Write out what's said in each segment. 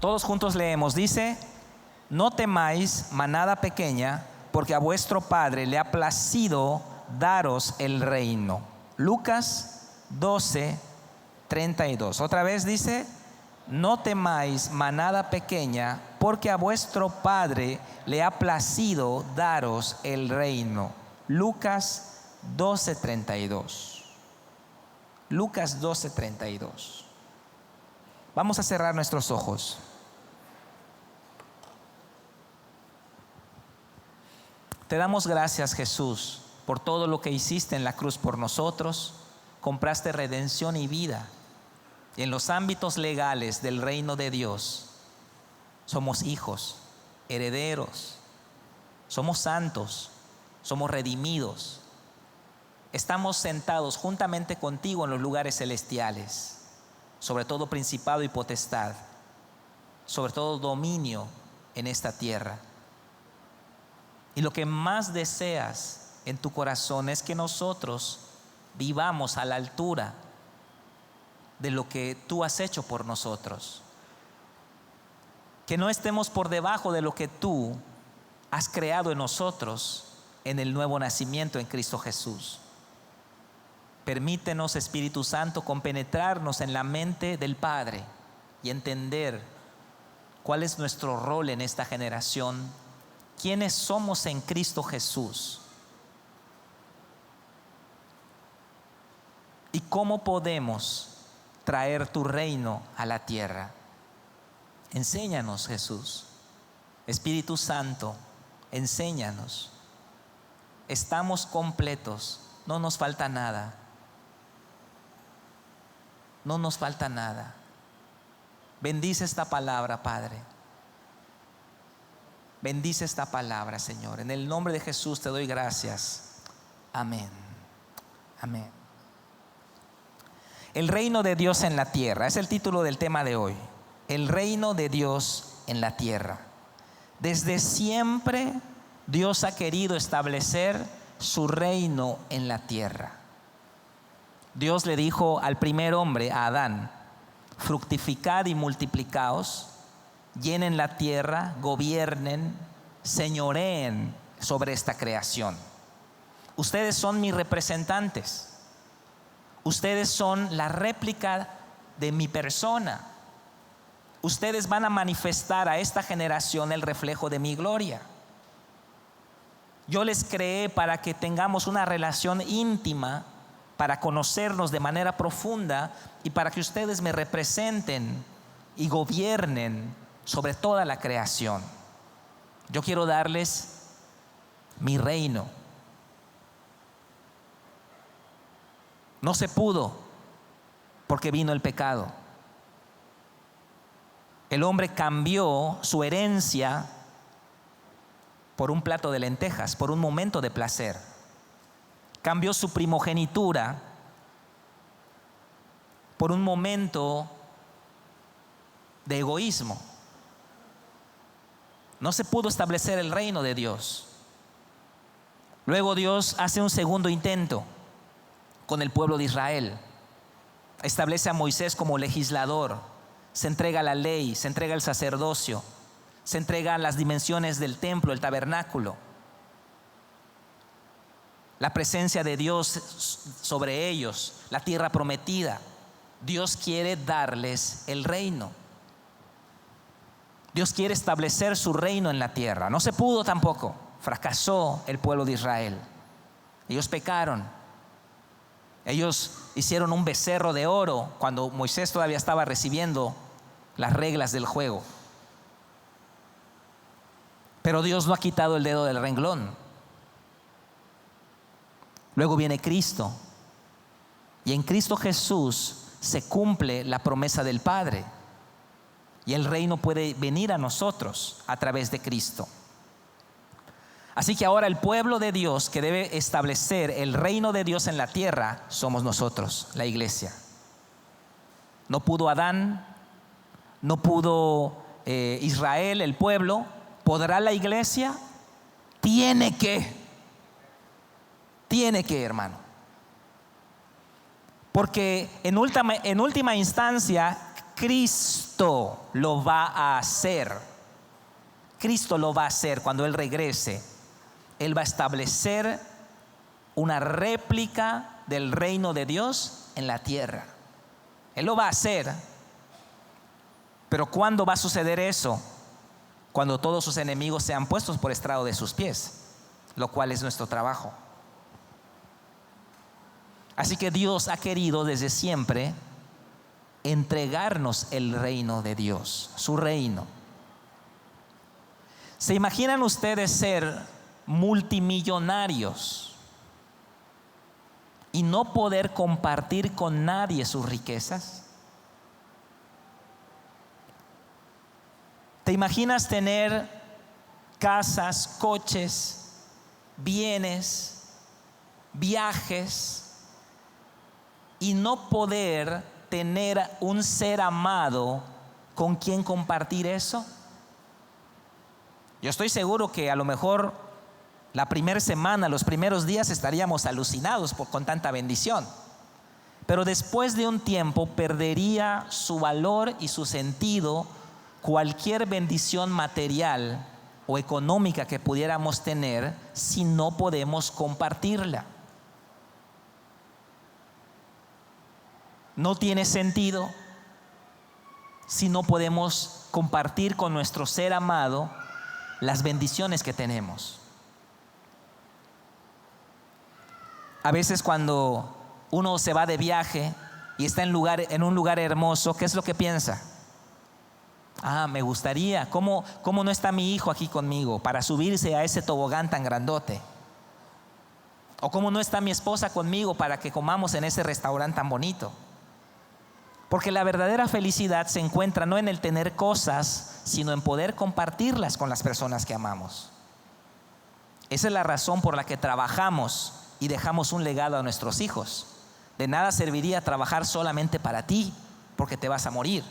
Todos juntos leemos, dice: no temáis, manada pequeña, porque a vuestro Padre le ha placido daros el reino. Lucas 12:32. Otra vez dice: no temáis, manada pequeña, porque a vuestro Padre le ha placido daros el reino. Lucas 12:32. Lucas 12:32. Vamos a cerrar nuestros ojos. Te damos gracias, Jesús, por todo lo que hiciste en la cruz por nosotros. Compraste redención y vida. Y en los ámbitos legales del reino de Dios somos hijos, herederos, somos santos, somos redimidos. Estamos sentados juntamente contigo en los lugares celestiales, sobre todo principado y potestad, sobre todo dominio en esta tierra. Y lo que más deseas en tu corazón es que nosotros vivamos a la altura de lo que tú has hecho por nosotros. Que no estemos por debajo de lo que tú has creado en nosotros en el nuevo nacimiento en Cristo Jesús. Permítenos, Espíritu Santo, compenetrarnos en la mente del Padre y entender cuál es nuestro rol en esta generación, quiénes somos en Cristo Jesús y cómo podemos traer tu reino a la tierra. Enséñanos, Jesús. Espíritu Santo, enséñanos. Estamos completos, no nos falta nada. No nos falta nada. Bendice esta palabra, Padre. Bendice esta palabra, Señor. En el nombre de Jesús te doy gracias. Amén. Amén. El reino de Dios en la tierra es el título del tema de hoy. El reino de Dios en la tierra. Desde siempre Dios ha querido establecer su reino en la tierra. Dios le dijo al primer hombre, a Adán: fructificad y multiplicaos, llenen la tierra, gobiernen, señoreen sobre esta creación. Ustedes son mis representantes. Ustedes son la réplica de mi persona. Ustedes van a manifestar a esta generación el reflejo de mi gloria. Yo les creé para que tengamos una relación íntima, para conocernos de manera profunda y para que ustedes me representen y gobiernen sobre toda la creación. Yo quiero darles mi reino. No se pudo porque vino el pecado. El hombre cambió su herencia por un plato de lentejas, por un momento de placer. Cambió su primogenitura por un momento de egoísmo. No se pudo establecer el reino de Dios. Luego Dios hace un segundo intento con el pueblo de Israel. Establece a Moisés como legislador. Se entrega la ley, se entrega el sacerdocio, se entregan las dimensiones del templo, el tabernáculo. La presencia de Dios sobre ellos, la tierra prometida. Dios quiere darles el reino. Dios quiere establecer su reino en la tierra. No se pudo tampoco. Fracasó el pueblo de Israel. Ellos pecaron. Ellos hicieron un becerro de oro cuando Moisés todavía estaba recibiendo las reglas del juego. Pero Dios no ha quitado el dedo del renglón. Luego viene Cristo. Y en Cristo Jesús se cumple la promesa del Padre. Y el reino puede venir a nosotros a través de Cristo. Así que ahora el pueblo de Dios que debe establecer el reino de Dios en la tierra somos nosotros, la iglesia. No pudo Adán, no pudo Israel, el pueblo. ¿Podrá la iglesia? Tiene que, hermano. Porque en última instancia Cristo lo va a hacer. Cristo lo va a hacer cuando Él regrese. Él va a establecer una réplica del reino de Dios en la tierra. Él lo va a hacer. Pero ¿cuándo va a suceder eso? Cuando todos sus enemigos sean puestos por estrado de sus pies, lo cual es nuestro trabajo. Así que Dios ha querido desde siempre entregarnos el reino de Dios, su reino. ¿Se imaginan ustedes ser multimillonarios y no poder compartir con nadie sus riquezas? ¿Te imaginas tener casas, coches, bienes, viajes y no poder tener un ser amado con quien compartir eso? Yo estoy seguro que a lo mejor la primera semana, los primeros días estaríamos alucinados con tanta bendición. Pero después de un tiempo perdería su valor y su sentido cualquier bendición material o económica que pudiéramos tener si no podemos compartirla. No tiene sentido si no podemos compartir con nuestro ser amado las bendiciones que tenemos. A veces cuando uno se va de viaje y está en un lugar hermoso, ¿qué es lo que piensa? Me gustaría, ¿cómo no está mi hijo aquí conmigo para subirse a ese tobogán tan grandote? ¿O cómo no está mi esposa conmigo para que comamos en ese restaurante tan bonito? Porque la verdadera felicidad se encuentra no en el tener cosas, sino en poder compartirlas con las personas que amamos. Esa es la razón por la que trabajamos y dejamos un legado a nuestros hijos. De nada serviría trabajar solamente para ti, porque te vas a morir.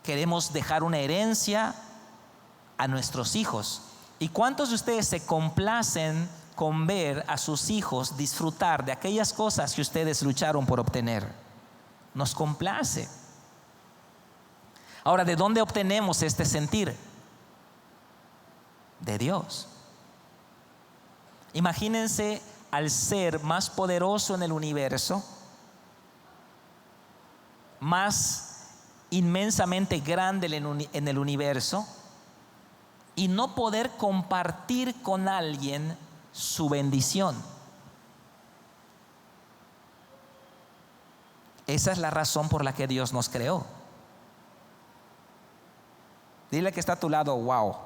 Queremos dejar una herencia a nuestros hijos. ¿Y cuántos de ustedes se complacen con ver a sus hijos disfrutar de aquellas cosas que ustedes lucharon por obtener? Nos complace. Ahora, ¿de dónde obtenemos este sentir? De Dios. Imagínense al ser más poderoso en el universo, más inmensamente grande en el universo, y no poder compartir con alguien su bendición. Esa es la razón por la que Dios nos creó. Dile que está a tu lado, wow.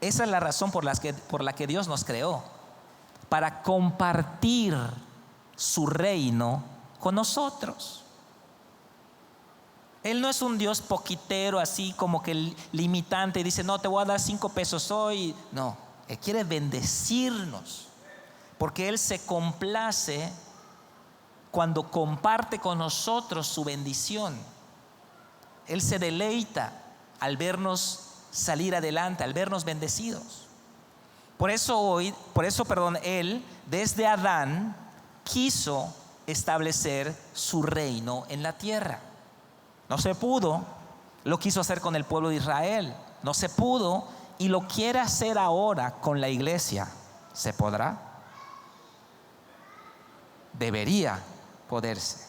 Esa es la razón por la que Dios nos creó, para compartir su reino con nosotros. Él no es un Dios poquitero, así como que limitante, y dice, no, te voy a dar 5 pesos hoy. No, Él quiere bendecirnos, porque Él se complace cuando comparte con nosotros su bendición. Él se deleita al vernos salir adelante, al vernos bendecidos. Por eso Él desde Adán quiso establecer su reino en la tierra. No se pudo, lo quiso hacer con el pueblo de Israel. No se pudo y lo quiere hacer ahora con la iglesia. ¿Se podrá? Debería poderse.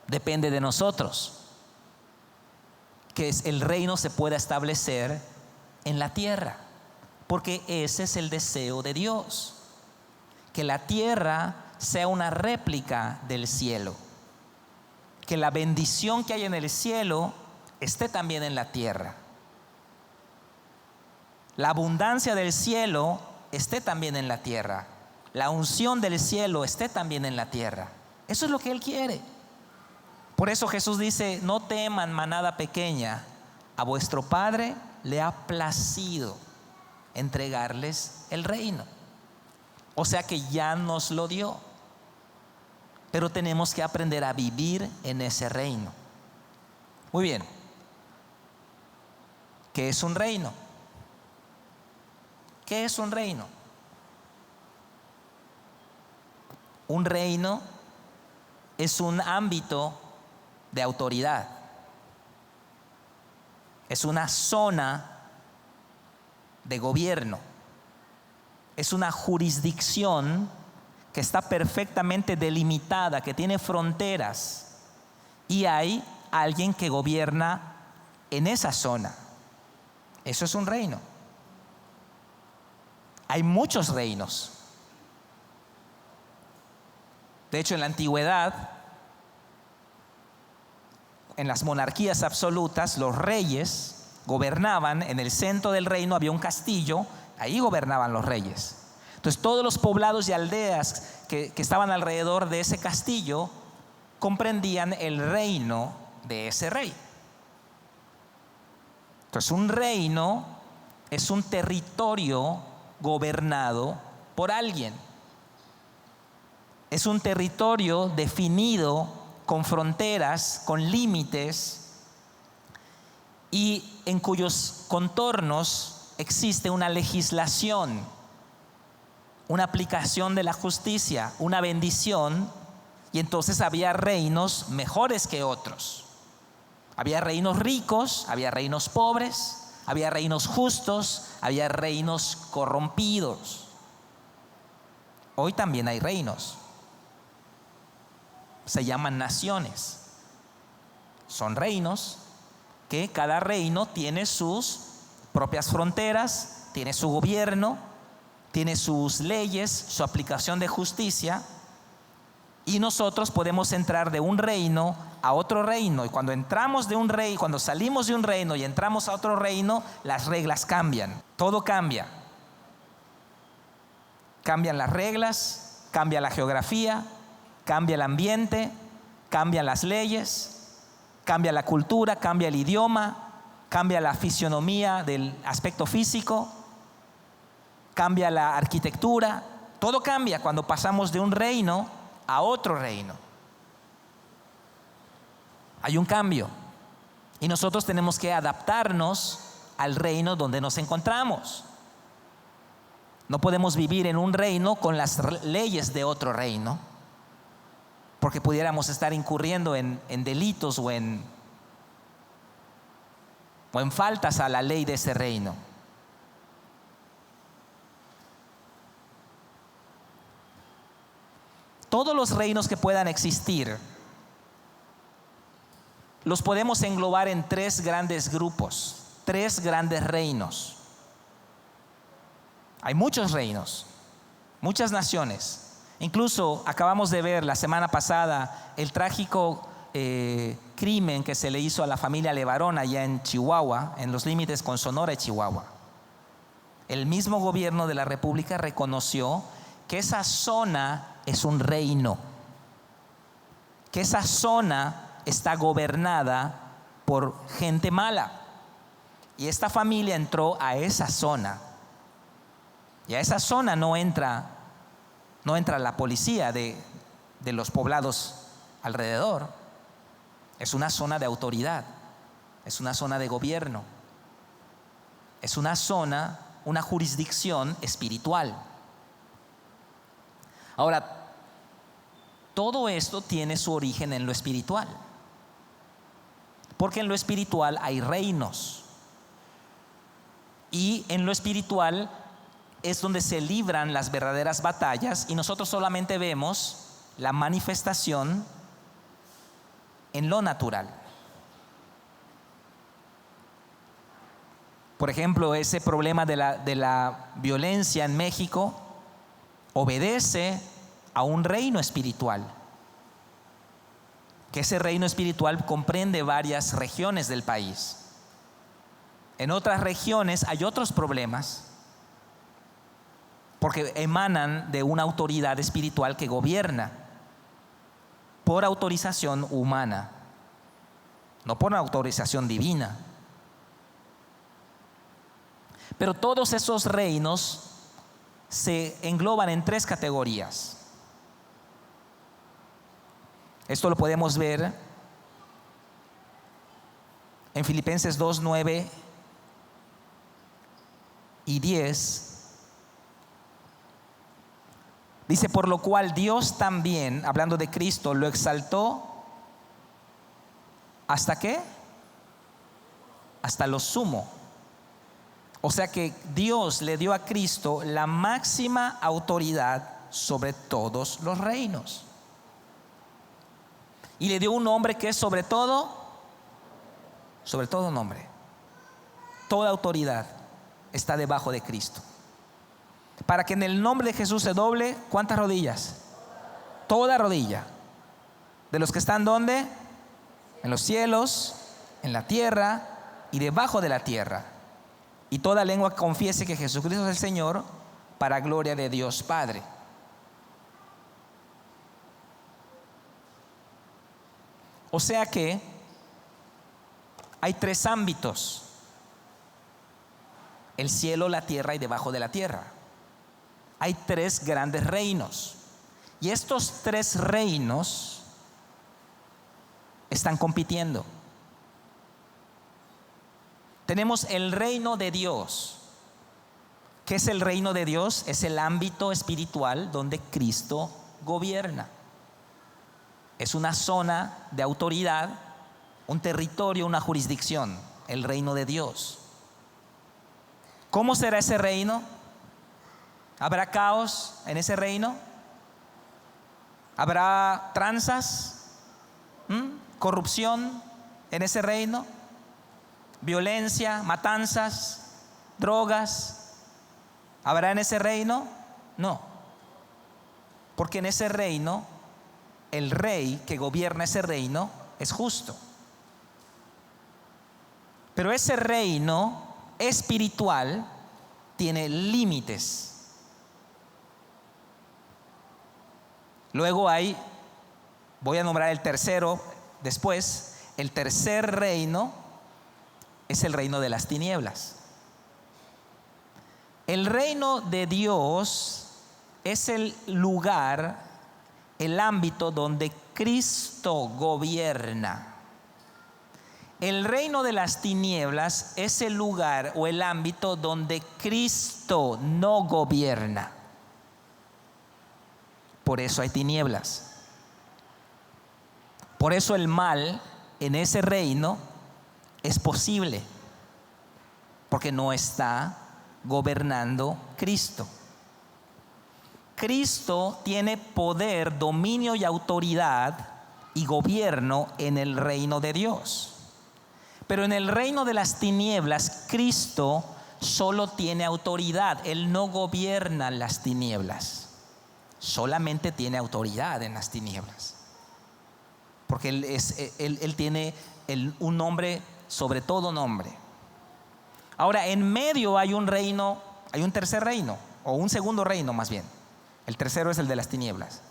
Depende de nosotros que el reino se pueda establecer en la tierra, porque ese es el deseo de Dios, que la tierra sea una réplica del cielo, que la bendición que hay en el cielo esté también en la tierra, la abundancia del cielo esté también en la tierra, la unción del cielo esté también en la tierra. Eso es lo que Él quiere. Por eso Jesús dice, no teman, manada pequeña, a vuestro Padre le ha placido entregarles el reino. O sea que ya nos lo dio, pero tenemos que aprender a vivir en ese reino. Muy bien, ¿qué es un reino? ¿Qué es un reino? Un reino es un ámbito de autoridad. Es una zona de gobierno. Es una jurisdicción que está perfectamente delimitada, que tiene fronteras. Y hay alguien que gobierna en esa zona. Eso es un reino. Hay muchos reinos. De hecho, en la antigüedad, en las monarquías absolutas, los reyes gobernaban. En el centro del reino había un castillo, ahí gobernaban los reyes. Entonces todos los poblados y aldeas que estaban alrededor de ese castillo comprendían el reino de ese rey. Entonces un reino es un territorio gobernado por alguien. Es un territorio definido con fronteras, con límites, y en cuyos contornos existe una legislación, una aplicación de la justicia, una bendición. Y entonces había reinos mejores que otros. Había reinos ricos, había reinos pobres, había reinos justos, había reinos corrompidos. Hoy también hay reinos. Se llaman naciones. Son reinos que cada reino tiene sus propias fronteras, tiene su gobierno, tiene sus leyes, su aplicación de justicia. Y nosotros podemos entrar de un reino a otro reino. Y cuando entramos de un reino, cuando salimos de un reino y entramos a otro reino, las reglas cambian. Todo cambia. Cambian las reglas, cambia la geografía, cambia el ambiente, cambian las leyes, cambia la cultura, cambia el idioma, cambia la fisionomía del aspecto físico, cambia la arquitectura. Todo cambia cuando pasamos de un reino a otro reino. Hay un cambio y nosotros tenemos que adaptarnos al reino donde nos encontramos. No podemos vivir en un reino con las leyes de otro reino, porque pudiéramos estar incurriendo en delitos o en faltas a la ley de ese reino. Todos los reinos que puedan existir los podemos englobar en tres grandes grupos, tres grandes reinos. Hay muchos reinos, muchas naciones. Incluso acabamos de ver la semana pasada el trágico crimen que se le hizo a la familia Levarón allá en Chihuahua, en los límites con Sonora y Chihuahua. El mismo gobierno de la República reconoció que esa zona es un reino, que esa zona está gobernada por gente mala. Y esta familia entró a esa zona. Y a esa zona no entra la policía de los poblados alrededor. Es una zona de autoridad, es una zona de gobierno, es una zona, una jurisdicción espiritual. Ahora, todo esto tiene su origen en lo espiritual, porque en lo espiritual hay reinos, y en lo espiritual es donde se libran las verdaderas batallas, y nosotros solamente vemos la manifestación en lo natural. Por ejemplo, ese problema de la violencia en México obedece a un reino espiritual, que ese reino espiritual comprende varias regiones del país. En otras regiones hay otros problemas, porque emanan de una autoridad espiritual que gobierna por autorización humana, no por una autorización divina. Pero todos esos reinos se engloban en tres categorías. Esto lo podemos ver en Filipenses 2, 9 y 10. Dice, por lo cual Dios también, hablando de Cristo, lo exaltó. ¿Hasta qué? Hasta lo sumo. O sea que Dios le dio a Cristo la máxima autoridad sobre todos los reinos. Y le dio un nombre que es sobre todo nombre. Toda autoridad está debajo de Cristo. Para que en el nombre de Jesús se doble, ¿cuántas rodillas? Toda rodilla. De los que están ¿dónde? En los cielos, en la tierra y debajo de la tierra. Y toda lengua confiese que Jesucristo es el Señor, para gloria de Dios Padre. O sea que hay tres ámbitos: el cielo, la tierra y debajo de la tierra. Hay tres grandes reinos. Y estos tres reinos están compitiendo. Tenemos el reino de Dios. ¿Qué es el reino de Dios? Es el ámbito espiritual donde Cristo gobierna. Es una zona de autoridad, un territorio, una jurisdicción, el reino de Dios. ¿Cómo será ese reino? ¿Habrá caos en ese reino? ¿Habrá tranzas? ¿Corrupción en ese reino? ¿Violencia, matanzas, drogas? ¿Habrá en ese reino? No. Porque en ese reino, el rey que gobierna ese reino es justo. Pero ese reino espiritual tiene límites. Luego voy a nombrar el tercero después. El tercer reino es el reino de las tinieblas. El reino de Dios es el lugar, el ámbito donde Cristo gobierna. El reino de las tinieblas es el lugar o el ámbito donde Cristo no gobierna. Por eso hay tinieblas. Por eso el mal en ese reino es posible, porque no está gobernando Cristo. Cristo tiene poder, dominio y autoridad y gobierno en el reino de Dios. Pero en el reino de las tinieblas, Cristo solo tiene autoridad. Él no gobierna las tinieblas. Solamente tiene autoridad en las tinieblas. Porque Él tiene un nombre sobre todo nombre. Ahora, en medio hay un reino, hay un tercer reino, o un segundo reino más bien. El tercero es el de las tinieblas.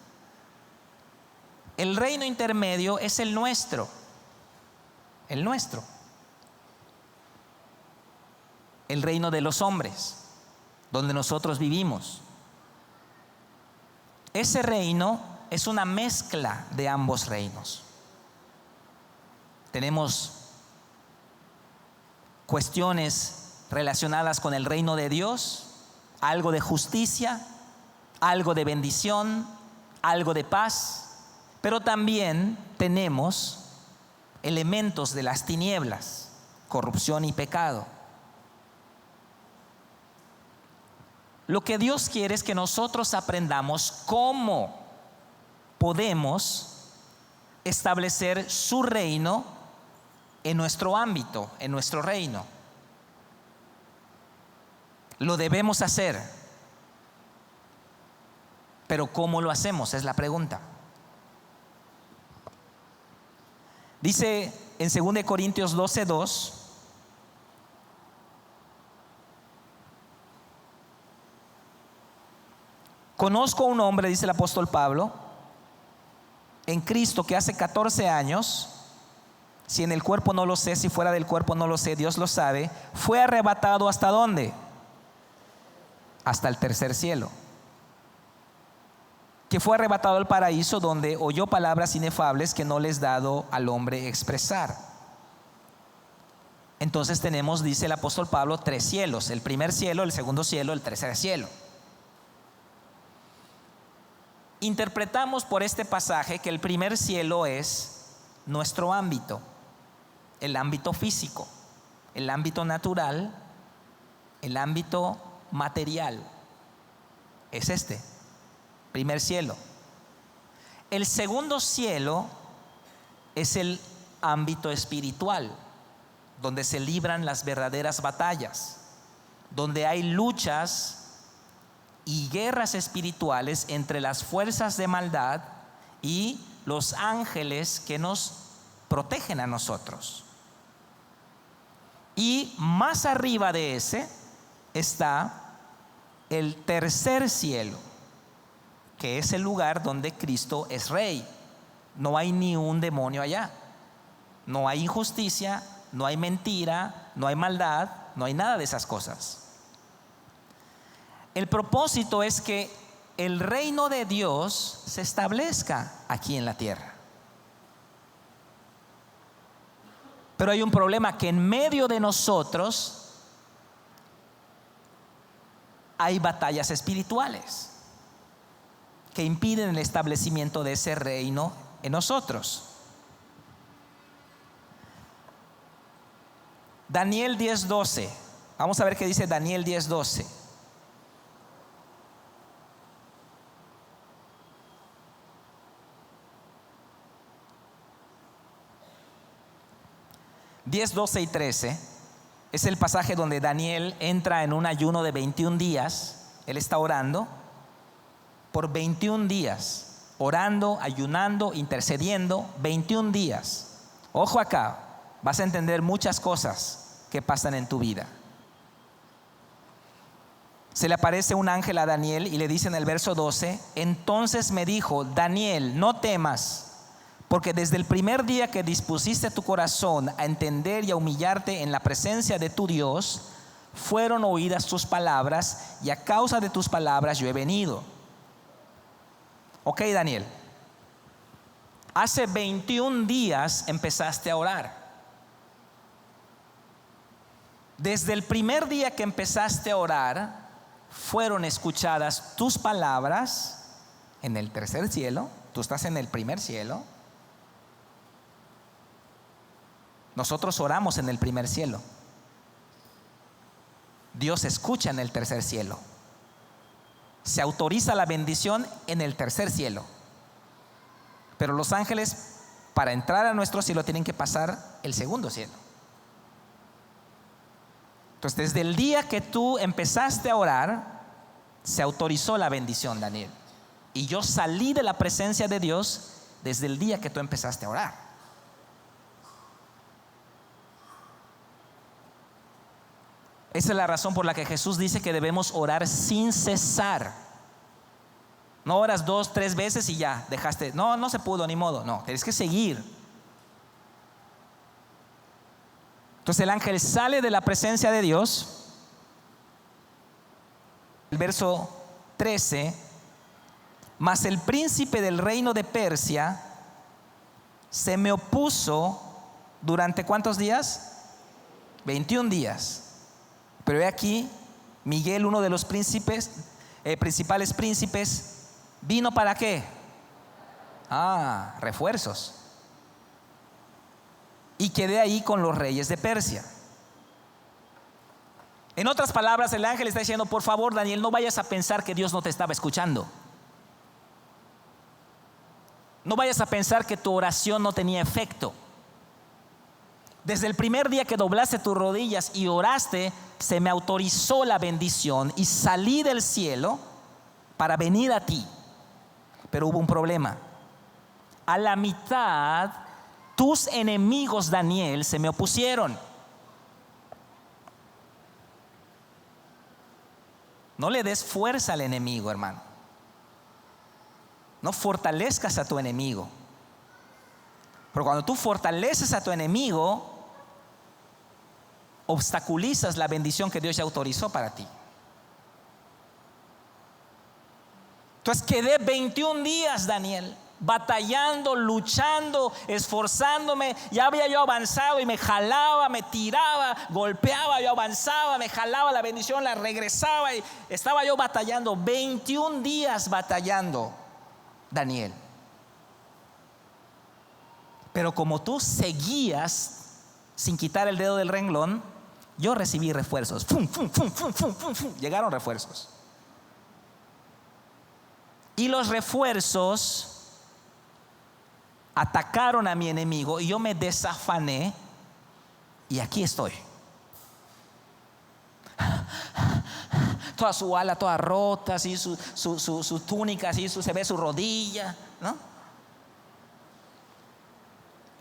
El reino intermedio es el nuestro. El nuestro. El reino de los hombres, donde nosotros vivimos. Ese reino es una mezcla de ambos reinos. Tenemos cuestiones relacionadas con el reino de Dios, algo de justicia, algo de bendición, algo de paz, pero también tenemos elementos de las tinieblas, corrupción y pecado. Lo que Dios quiere es que nosotros aprendamos cómo podemos establecer su reino en nuestro ámbito, en nuestro reino. Lo debemos hacer, pero ¿cómo lo hacemos? Es la pregunta. Dice en 2 Corintios 12:2: conozco a un hombre, dice el apóstol Pablo, en Cristo, que hace 14 años, si en el cuerpo no lo sé, si fuera del cuerpo no lo sé, Dios lo sabe, fue arrebatado ¿hasta dónde? Hasta el tercer cielo. Que fue arrebatado al paraíso, donde oyó palabras inefables que no les dado al hombre expresar. Entonces tenemos, dice el apóstol Pablo, 3 cielos: el primer cielo, el segundo cielo, el tercer cielo. Interpretamos por este pasaje que el primer cielo es nuestro ámbito, el ámbito físico, el ámbito natural, el ámbito material. Es este, primer cielo. El segundo cielo es el ámbito espiritual, donde se libran las verdaderas batallas, donde hay luchas y guerras espirituales entre las fuerzas de maldad y los ángeles que nos protegen a nosotros. Y más arriba de ese está el tercer cielo, que es el lugar donde Cristo es rey. No hay ni un demonio allá, no hay injusticia, no hay mentira, no hay maldad, no hay nada de esas cosas. El propósito es que el reino de Dios se establezca aquí en la tierra. Pero hay un problema, que en medio de nosotros hay batallas espirituales que impiden el establecimiento de ese reino en nosotros. Daniel 10:12. Vamos a ver qué dice Daniel 10:12. Diez, 12 y 13 es el pasaje donde Daniel entra en un ayuno de 21 días. Él está orando por 21 días, orando, ayunando, intercediendo, 21 días. Ojo acá, vas a entender muchas cosas que pasan en tu vida. Se le aparece un ángel a Daniel y le dice en el verso 12: entonces me dijo, Daniel, no temas, porque desde el primer día que dispusiste tu corazón a entender y a humillarte en la presencia de tu Dios, fueron oídas tus palabras, y a causa de tus palabras yo he venido. Ok, Daniel, hace 21 días empezaste a orar. Desde el primer día que empezaste a orar, fueron escuchadas tus palabras en el tercer cielo. Tú estás en el primer cielo. Nosotros oramos en el primer cielo. Dios escucha en el tercer cielo. Se autoriza la bendición en el tercer cielo. Pero los ángeles, para entrar a nuestro cielo, tienen que pasar el segundo cielo. Entonces, desde el día que tú empezaste a orar, se autorizó la bendición, Daniel. Y yo salí de la presencia de Dios desde el día que tú empezaste a orar. Esa es la razón por la que Jesús dice que debemos orar sin cesar. No oras 2, 3 veces y ya dejaste. No se pudo, ni modo. No, tienes que seguir. Entonces el ángel sale de la presencia de Dios. El verso 13: mas el príncipe del reino de Persia se me opuso durante ¿cuántos días? 21 días. Pero he aquí, Miguel, uno de los principales príncipes, ¿vino para qué? Refuerzos. Y quedé ahí con los reyes de Persia. En otras palabras, el ángel está diciendo: por favor, Daniel, no vayas a pensar que Dios no te estaba escuchando. No vayas a pensar que tu oración no tenía efecto. Desde el primer día que doblaste tus rodillas y oraste, se me autorizó la bendición y salí del cielo para venir a ti. Pero hubo un problema. A la mitad, tus enemigos, Daniel, se me opusieron. No le des fuerza al enemigo, hermano. No fortalezcas a tu enemigo. Pero cuando tú fortaleces a tu enemigo, obstaculizas la bendición que Dios ya autorizó para ti. Entonces quedé 21 días, Daniel, batallando, luchando, esforzándome. Ya había yo avanzado y me jalaba, me tiraba, golpeaba, yo avanzaba, me jalaba la bendición, la regresaba y estaba yo batallando 21 días batallando. Daniel. Pero como tú seguías sin quitar el dedo del renglón, yo recibí refuerzos. ¡Fum, fum, fum, fum, fum, fum, fum! Llegaron refuerzos. Y los refuerzos atacaron a mi enemigo y yo me desafané y aquí estoy. Toda su ala toda rota, así, su túnica, así, se ve su rodilla, ¿no?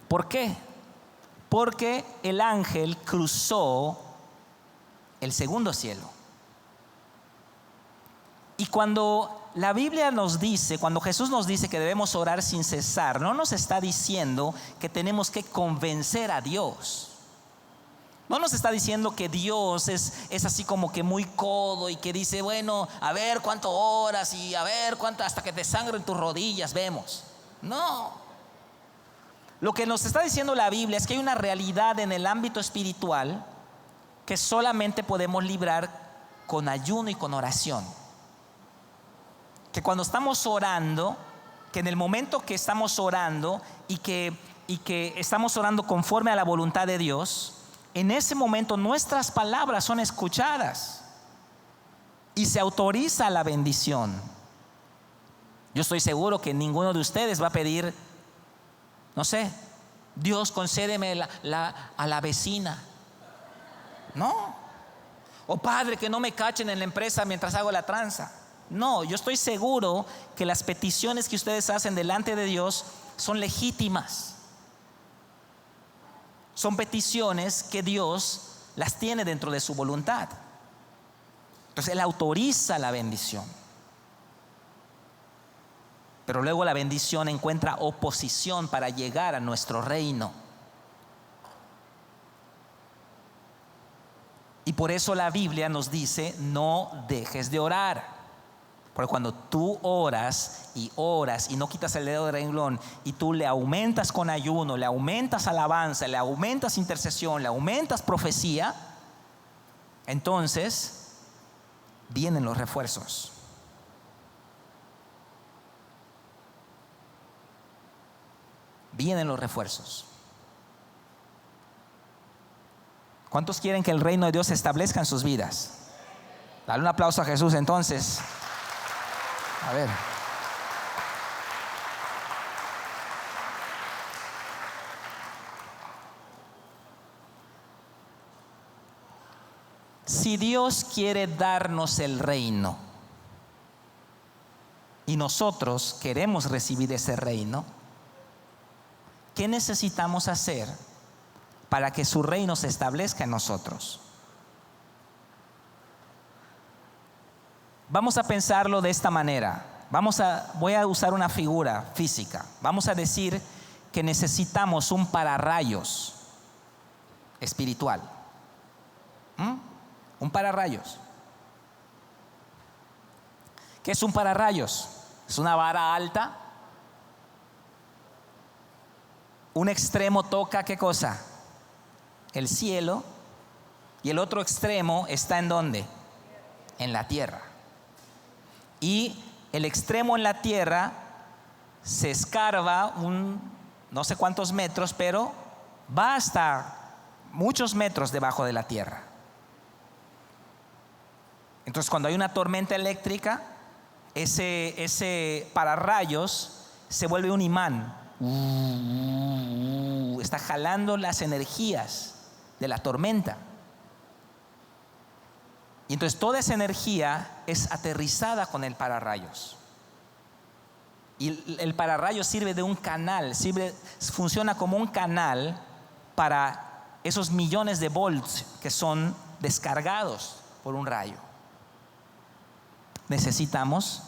¿Por qué? Porque el ángel cruzó el segundo cielo. Y cuando la Biblia nos dice, cuando Jesús nos dice que debemos orar sin cesar, no nos está diciendo que tenemos que convencer a Dios. No nos está diciendo que Dios es así como que muy codo y que dice, bueno, a ver cuánto oras y a ver cuánto, hasta que te sangren tus rodillas, vemos. No. Lo que nos está diciendo la Biblia es que hay una realidad en el ámbito espiritual que solamente podemos librar con ayuno y con oración. Que cuando estamos orando, que en el momento que estamos orando y que estamos orando conforme a la voluntad de Dios, en ese momento nuestras palabras son escuchadas y se autoriza la bendición. Yo estoy seguro que ninguno de ustedes va a pedir, no sé, Dios concédeme a la vecina. No. O Padre, que no me cachen en la empresa mientras hago la tranza. No, yo estoy seguro que las peticiones que ustedes hacen delante de Dios son legítimas. Son peticiones que Dios las tiene dentro de su voluntad. Entonces Él autoriza la bendición. Pero luego la bendición encuentra oposición para llegar a nuestro reino. Y por eso la Biblia nos dice, no dejes de orar. Porque cuando tú oras y no quitas el dedo del renglón y tú le aumentas con ayuno, le aumentas alabanza, le aumentas intercesión, le aumentas profecía, entonces vienen los refuerzos. Vienen los refuerzos. ¿Cuántos quieren que el reino de Dios se establezca en sus vidas? Dale un aplauso a Jesús entonces. A ver. Si Dios quiere darnos el reino y nosotros queremos recibir ese reino, ¿qué necesitamos hacer para que su reino se establezca en nosotros? Vamos a pensarlo de esta manera. Voy a usar una figura física. Vamos a decir que necesitamos un pararrayos espiritual. Un pararrayos. ¿Qué es un pararrayos? Es una vara alta. Un extremo toca, ¿qué cosa? El cielo. Y el otro extremo está ¿en dónde? En la tierra. Y el extremo en la tierra se escarba no sé cuántos metros, pero va hasta muchos metros debajo de la tierra. Entonces cuando hay una tormenta eléctrica, ese pararrayos se vuelve un imán. Está jalando las energías de la tormenta. Y entonces toda esa energía es aterrizada con el pararrayos. Y el pararrayos sirve de un canal, funciona como un canal para esos millones de volts que son descargados por un rayo. Necesitamos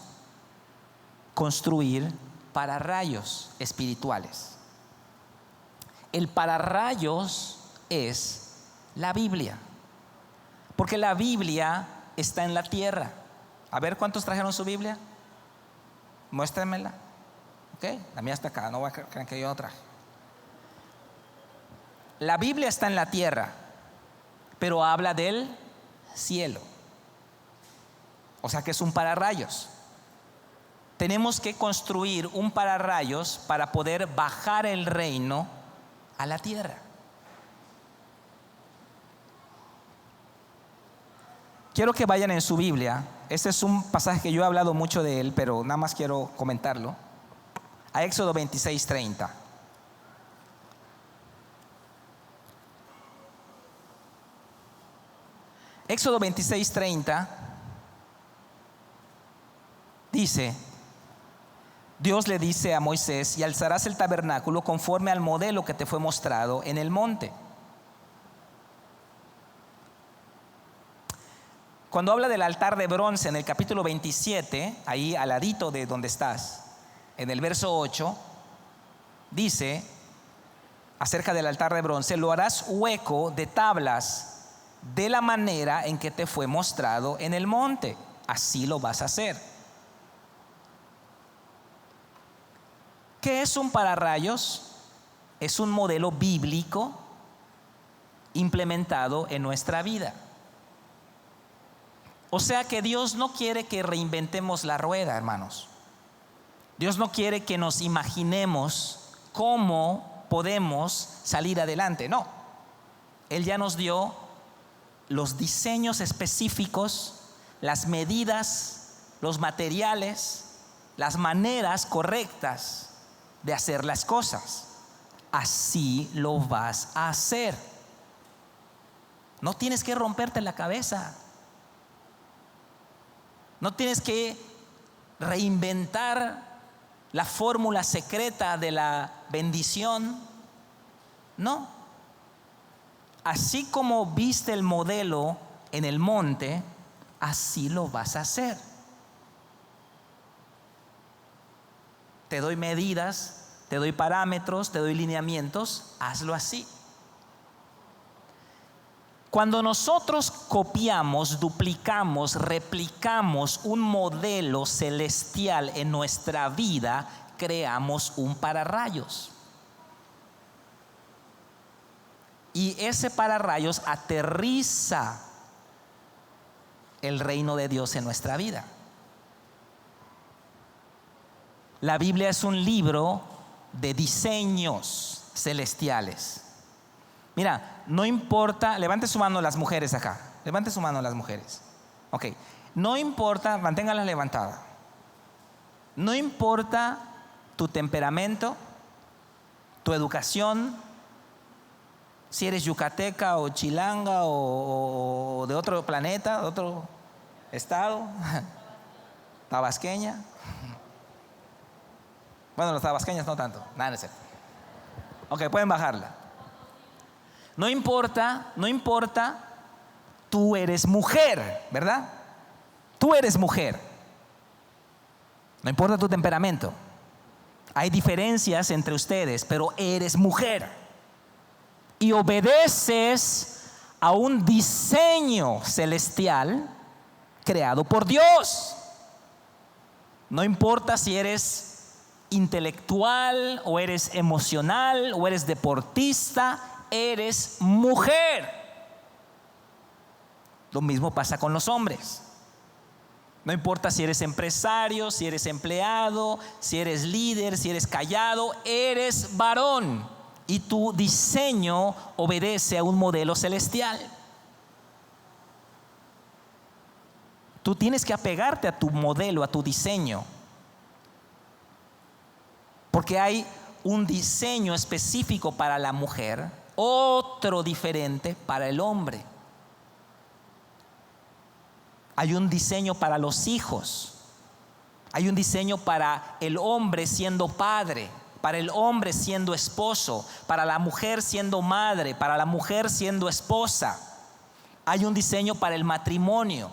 construir pararrayos espirituales. El pararrayos es la Biblia. Porque la Biblia está en la tierra. A ver, ¿cuántos trajeron su Biblia? Muéstrenmela. Ok, la mía está acá, no va a creer que yo no traje. La Biblia está en la tierra, pero habla del cielo. O sea que es un pararrayos. tenemos que construir un pararrayos para poder bajar el reino a la tierra. Quiero que vayan en su Biblia. Este es un pasaje que yo he hablado mucho de él, pero nada más quiero comentarlo. A Éxodo 26:30. Éxodo 26:30 dice: Dios le dice a Moisés: y alzarás el tabernáculo conforme al modelo que te fue mostrado en el monte. Cuando habla del altar de bronce en el capítulo 27, ahí al ladito de donde estás, en el verso 8, dice acerca del altar de bronce: lo harás hueco de tablas de la manera en que te fue mostrado en el monte. Así lo vas a hacer. ¿Qué es un pararrayos? Es un modelo bíblico implementado en nuestra vida. O sea que Dios no quiere que reinventemos la rueda, hermanos. Dios no quiere que nos imaginemos cómo podemos salir adelante. No. Él ya nos dio los diseños específicos, las medidas, los materiales, las maneras correctas de hacer las cosas. Así lo vas a hacer. No tienes que romperte la cabeza. No tienes que reinventar la fórmula secreta de la bendición. No. Así como viste el modelo en el monte, así lo vas a hacer. Te doy medidas, te doy parámetros, te doy lineamientos, hazlo así. Cuando nosotros copiamos, duplicamos, replicamos un modelo celestial en nuestra vida, creamos un pararrayos. Y ese pararrayos aterriza el reino de Dios en nuestra vida. La Biblia es un libro de diseños celestiales. Mira, no importa, levante su mano las mujeres acá. Levante su mano las mujeres. Ok, no importa, manténgala levantada. No importa tu temperamento, tu educación, si eres yucateca o chilanga o de otro planeta, de otro estado, tabasqueña. Bueno, los tabasqueños no tanto. Nada, no es cierto. Ok, pueden bajarla. No importa, tú eres mujer, ¿verdad? Tú eres mujer. No importa tu temperamento. Hay diferencias entre ustedes, pero eres mujer. Y obedeces a un diseño celestial creado por Dios. No importa si eres intelectual o eres emocional o eres deportista, eres mujer. Lo mismo pasa con los hombres. No importa si eres empresario, si eres empleado, si eres líder, si eres callado, eres varón. Y tu diseño obedece a un modelo celestial. Tú tienes que apegarte a tu modelo, a tu diseño. Porque hay un diseño específico para la mujer, otro diferente para el hombre. Hay un diseño para los hijos. Hay un diseño para el hombre siendo padre, para el hombre siendo esposo, para la mujer siendo madre, para la mujer siendo esposa. Hay un diseño para el matrimonio.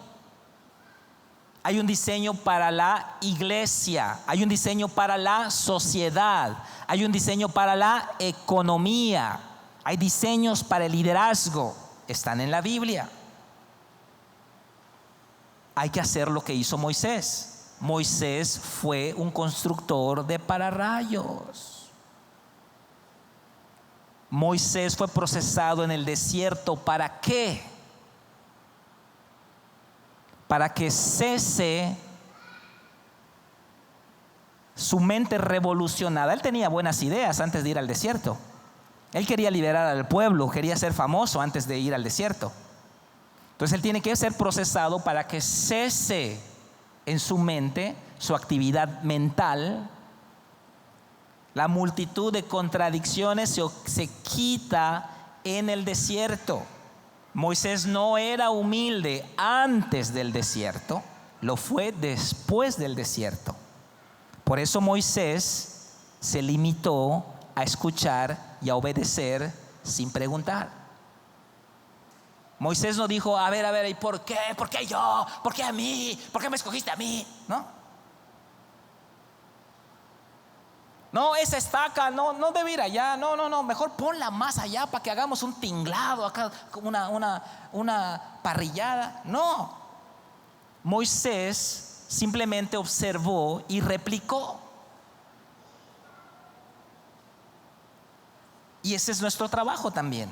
Hay un diseño para la iglesia. Hay un diseño para la sociedad. Hay un diseño para la economía. Hay diseños para el liderazgo. Están en la Biblia. Hay que hacer lo que hizo Moisés. Moisés fue un constructor de pararrayos. Moisés fue procesado en el desierto. ¿Para qué? Para que cese su mente revolucionada. Él tenía buenas ideas antes de ir al desierto. Él quería liberar al pueblo, quería ser famoso antes de ir al desierto. Entonces él tiene que ser procesado para que cese en su mente su actividad mental. La multitud de contradicciones se quita en el desierto. Moisés no era humilde antes del desierto, lo fue después del desierto. Por eso Moisés se limitó a escuchar y a obedecer sin preguntar. Moisés no dijo, a ver, ¿y por qué? ¿Por qué yo? ¿Por qué a mí? ¿Por qué me escogiste a mí? No, esa estaca no debe ir allá. No, mejor ponla más allá para que hagamos un tinglado acá, una parrillada. No, Moisés simplemente observó y replicó. Y ese es nuestro trabajo también.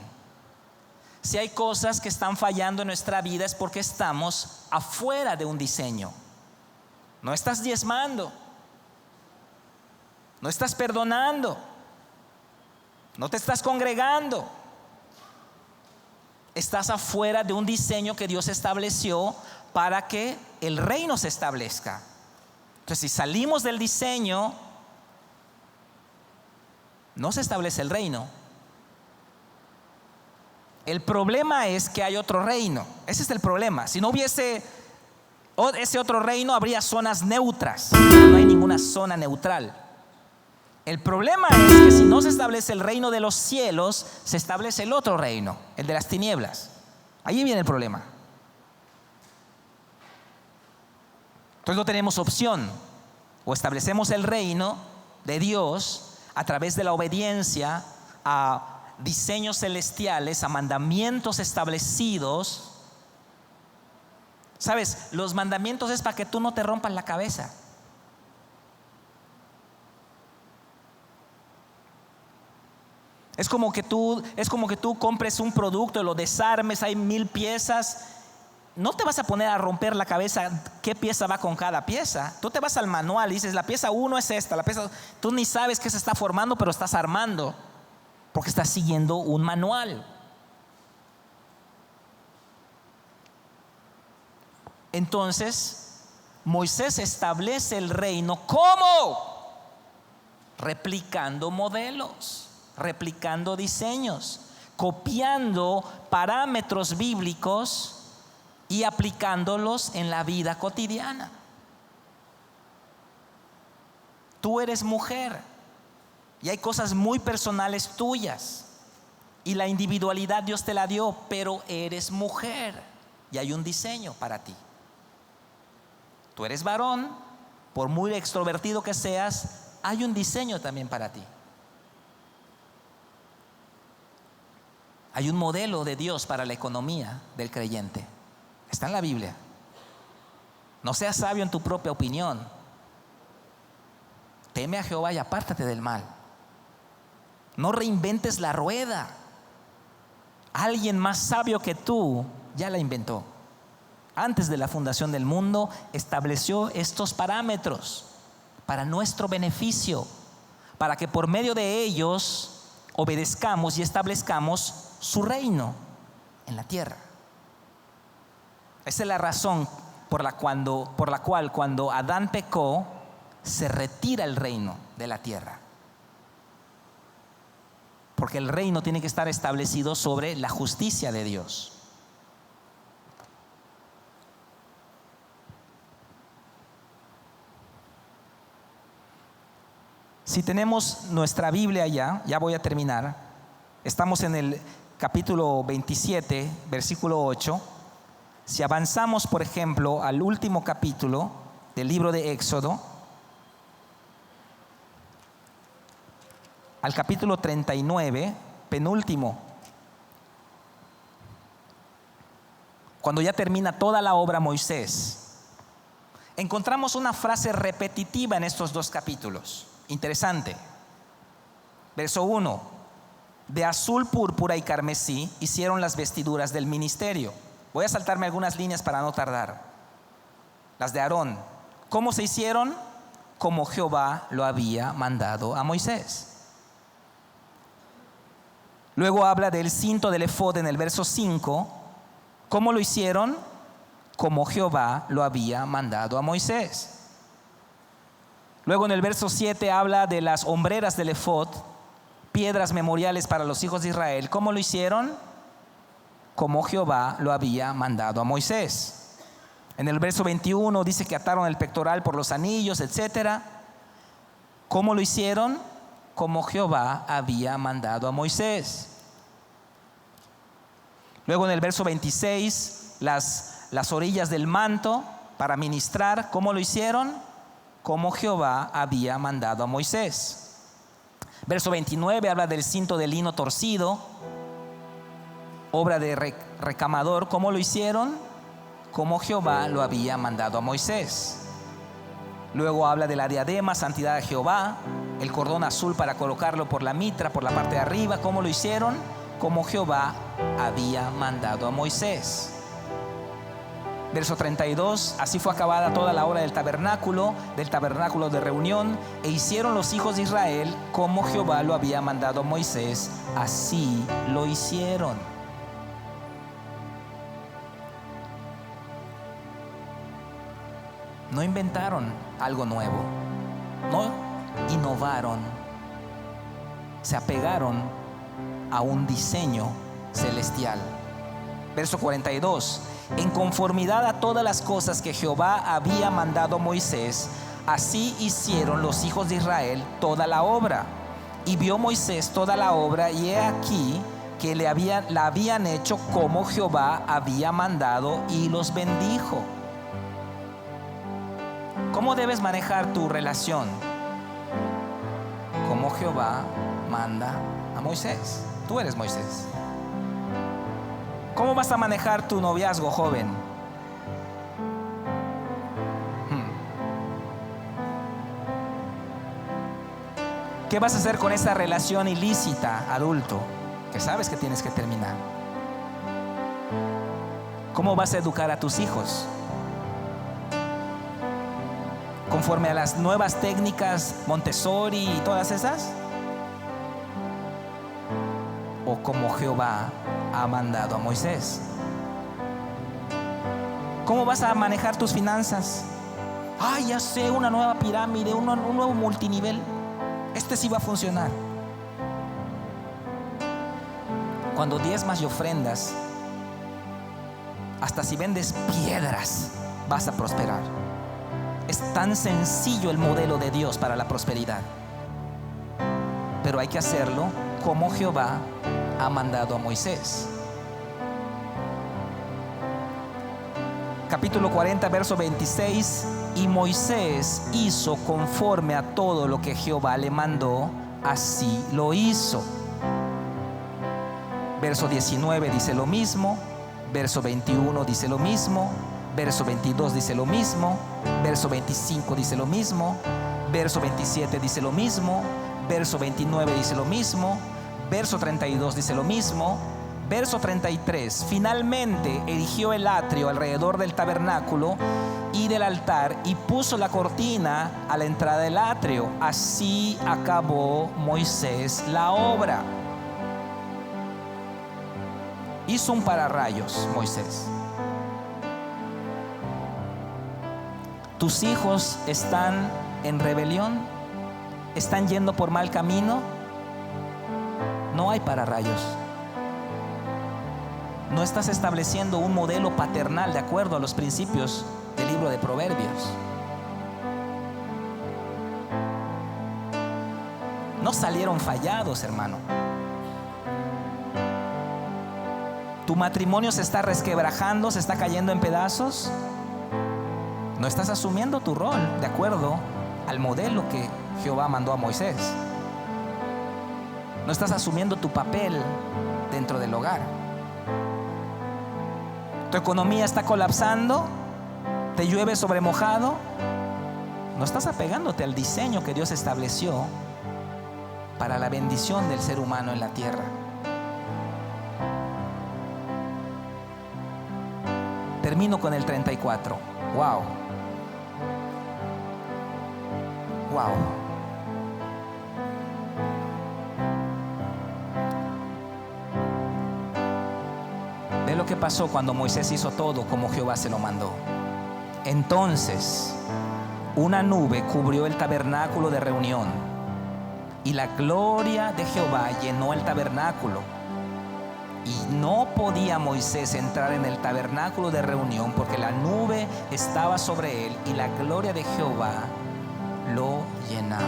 Si hay cosas que están fallando en nuestra vida es porque estamos afuera de un diseño. No estás diezmando, no estás perdonando, no te estás congregando. Estás afuera de un diseño que Dios estableció para que el reino se establezca. Entonces, si salimos del diseño, no se establece el reino. El problema es que hay otro reino. Ese es el problema. Si no hubiese ese otro reino, habría zonas neutras. No hay ninguna zona neutral. El problema es que si no se establece el reino de los cielos, se establece el otro reino, el de las tinieblas. Ahí viene el problema. Entonces no tenemos opción. O establecemos el reino de Dios a través de la obediencia a diseños celestiales, a mandamientos establecidos. Sabes, los mandamientos es para que tú no te rompas la cabeza. Es como que tú compres un producto, lo desarmes, hay 1000 piezas. No te vas a poner a romper la cabeza qué pieza va con cada pieza. Tú te vas al manual y dices, la pieza 1 es esta, tú ni sabes qué se está formando, pero estás armando, porque estás siguiendo un manual. Entonces, Moisés establece el reino. ¿Cómo? Replicando modelos, replicando diseños, copiando parámetros bíblicos y aplicándolos en la vida cotidiana. Tú eres mujer y hay cosas muy personales tuyas y la individualidad Dios te la dio, pero eres mujer y hay un diseño para ti. Tú eres varón, por muy extrovertido que seas, hay un diseño también para ti. Hay un modelo de Dios para la economía del creyente. Está en la Biblia. No seas sabio en tu propia opinión. Teme a Jehová y apártate del mal. No reinventes la rueda. Alguien más sabio que tú ya la inventó. Antes de la fundación del mundo estableció estos parámetros para nuestro beneficio, para que por medio de ellos obedezcamos y establezcamos su reino en la tierra. Esa es la razón por la cual cuando Adán pecó, se retira el reino de la tierra. Porque el reino tiene que estar establecido sobre la justicia de Dios. Si tenemos nuestra Biblia ya voy a terminar. Estamos en el capítulo 27, versículo 8. Si avanzamos, por ejemplo, al último capítulo del libro de Éxodo, al capítulo 39, penúltimo, cuando ya termina toda la obra Moisés, encontramos una frase repetitiva en estos dos capítulos. Interesante. Verso 1: de azul, púrpura y carmesí hicieron las vestiduras del ministerio. Voy a saltarme algunas líneas para no tardar. Las de Aarón. ¿Cómo se hicieron? como Jehová lo había mandado a Moisés. Luego habla del cinto del efod en el verso 5. ¿Cómo lo hicieron? Como Jehová lo había mandado a Moisés. Luego en el verso 7 habla de las hombreras del efod, piedras memoriales para los hijos de Israel. ¿Cómo lo hicieron? Como Jehová lo había mandado a Moisés. En el verso 21 dice que ataron el pectoral por los anillos, etc. ¿Cómo lo hicieron? Como Jehová había mandado a Moisés. Luego en el verso 26, las orillas del manto para ministrar, ¿cómo lo hicieron? Como Jehová había mandado a Moisés. Verso 29 habla del cinto de lino torcido, obra de recamador. ¿Cómo lo hicieron? Como Jehová lo había mandado a Moisés. Luego habla de la diadema, santidad de Jehová, el cordón azul para colocarlo por la mitra, por la parte de arriba. ¿Cómo lo hicieron? Como Jehová había mandado a Moisés. Verso 32, así fue acabada toda la obra del tabernáculo de reunión, e hicieron los hijos de Israel como Jehová lo había mandado a Moisés, así lo hicieron. No inventaron algo nuevo, no innovaron, se apegaron a un diseño celestial. Verso 42, en conformidad a todas las cosas que Jehová había mandado a Moisés, así hicieron los hijos de Israel toda la obra. Y vio Moisés toda la obra, y he aquí que la habían hecho como Jehová había mandado, y los bendijo. ¿Cómo debes manejar tu relación? Como Jehová manda a Moisés. Tú eres Moisés. ¿Cómo vas a manejar tu noviazgo, joven? ¿Qué vas a hacer con esa relación ilícita, adulto, que sabes que tienes que terminar? ¿Cómo vas a educar a tus hijos? ¿Conforme a las nuevas técnicas Montessori y todas esas? ¿O como Jehová ha mandado a Moisés? ¿Cómo vas a manejar tus finanzas? Ay, ya sé, una nueva pirámide, un nuevo multinivel. Este sí va a funcionar. Cuando diezmas y ofrendas, hasta si vendes piedras, vas a prosperar. Es tan sencillo el modelo de Dios para la prosperidad, pero hay que hacerlo como Jehová ha mandado a Moisés. Capítulo 40, verso 26. Y Moisés hizo conforme a todo lo que Jehová le mandó, así lo hizo. Verso 19 dice lo mismo. Verso 21 dice lo mismo. Verso 22 dice lo mismo. Verso 25 dice lo mismo. Verso 27 dice lo mismo. Verso 29 dice lo mismo. Verso 32 dice lo mismo. Verso 33, finalmente erigió el atrio alrededor del tabernáculo y del altar y puso la cortina a la entrada del atrio. Así acabó Moisés la obra. Hizo un pararrayos Moisés. ¿Tus hijos están en rebelión? ¿Están yendo por mal camino? No hay pararrayos. No estás estableciendo un modelo paternal de acuerdo a los principios del libro de Proverbios. No salieron fallados, hermano. ¿Tu matrimonio se está resquebrajando, se está cayendo en pedazos? No estás asumiendo tu rol de acuerdo al modelo que Jehová mandó a Moisés. No estás asumiendo tu papel dentro del hogar. Tu economía está colapsando, te llueve sobre mojado. No estás apegándote al diseño que Dios estableció para la bendición del ser humano en la tierra. Termino con el 34. Wow. Wow. Ve lo que pasó cuando Moisés hizo todo como Jehová se lo mandó. Entonces una nube cubrió el tabernáculo de reunión y la gloria de Jehová llenó el tabernáculo. Y no podía Moisés entrar en el tabernáculo de reunión porque la nube estaba sobre él y la gloria de Jehová lo llenaba.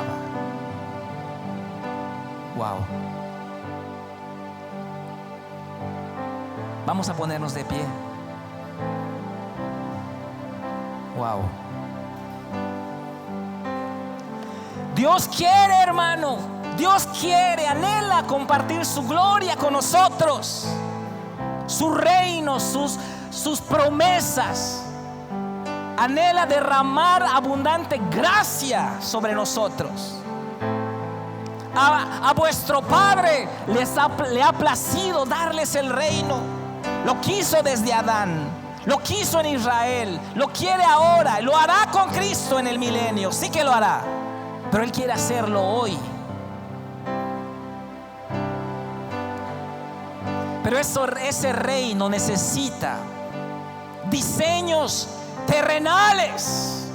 Wow. Vamos a ponernos de pie. Wow. Dios quiere, hermano, Dios quiere, anhela compartir su gloria con nosotros, su reino, sus promesas. Anhela derramar abundante gracia sobre nosotros. A vuestro Padre le ha placido darles el reino. Lo quiso desde Adán, lo quiso en Israel, lo quiere ahora, lo hará con Cristo en el milenio. Sí que lo hará, pero Él quiere hacerlo hoy. Pero ese reino necesita diseños terrenales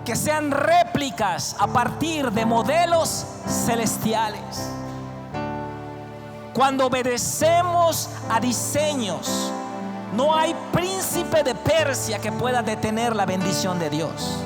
que sean réplicas a partir de modelos celestiales. Cuando obedecemos a diseños, no hay príncipe de Persia que pueda detener la bendición de Dios.